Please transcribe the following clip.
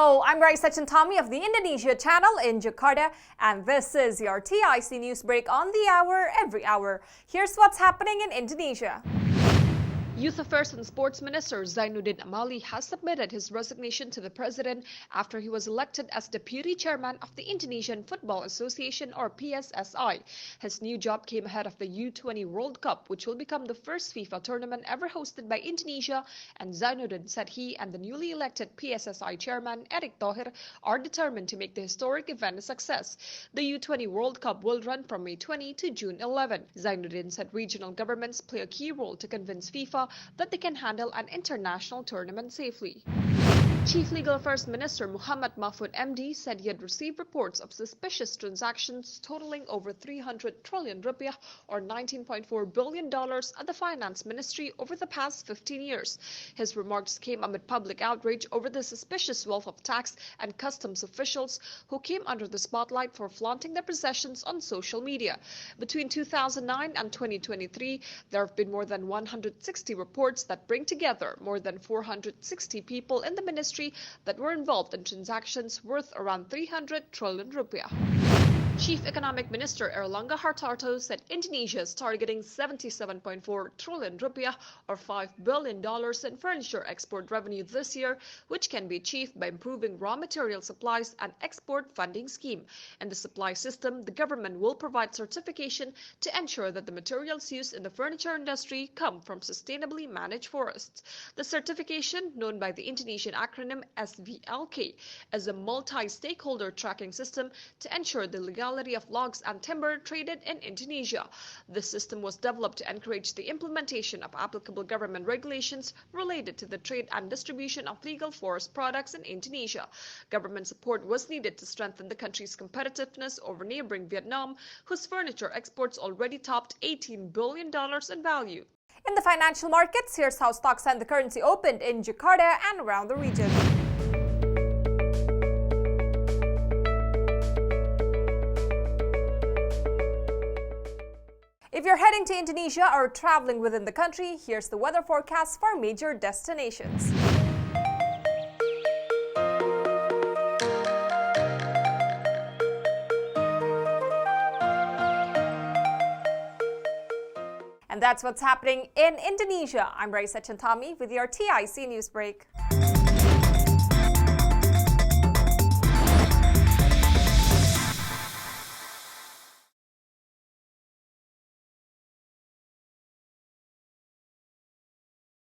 Hello, I'm Raisa Chantami of the Indonesia channel in Jakarta, and this is your TIC News Break on the hour, every hour. Here's what's happening in Indonesia. Youth Affairs and Sports Minister Zainuddin Amali has submitted his resignation to the president after he was elected as deputy chairman of the Indonesian Football Association, or PSSI. His new job came ahead of the U20 World Cup, which will become the first FIFA tournament ever hosted by Indonesia, and Zainuddin said he and the newly elected PSSI chairman Erick Thohir are determined to make the historic event a success. The U20 World Cup will run from May 20 to June 11. Zainuddin said regional governments play a key role to convince FIFA that they can handle an international tournament safely. Chief Legal Affairs Minister Muhammad Mahfud MD said he had received reports of suspicious transactions totaling over 300 trillion rupiah or $19.4 billion at the Finance Ministry over the past 15 years. His remarks came amid public outrage over the suspicious wealth of tax and customs officials who came under the spotlight for flaunting their possessions on social media. Between 2009 and 2023, there have been more than 160 reports that bring together more than 460 people in the ministry that were involved in transactions worth around 300 trillion rupiah. Chief Economic Minister Erlangga Hartarto said Indonesia is targeting 77.4 trillion rupiah or $5 billion in furniture export revenue this year, which can be achieved by improving raw material supplies and export funding scheme. In the supply system, the government will provide certification to ensure that the materials used in the furniture industry come from sustainably managed forests. The certification, known by the Indonesian acronym SVLK, is a multi-stakeholder tracking system to ensure the legality of logs and timber traded in Indonesia. This system was developed to encourage the implementation of applicable government regulations related to the trade and distribution of legal forest products in Indonesia. Government support was needed to strengthen the country's competitiveness over neighboring Vietnam, whose furniture exports already topped $18 billion in value. In the financial markets, here's how stocks and the currency opened in Jakarta and around the region. If you're heading to Indonesia or traveling within the country, here's the weather forecast for major destinations. And that's what's happening in Indonesia. I'm Raisa Chantami with your TIC News Break.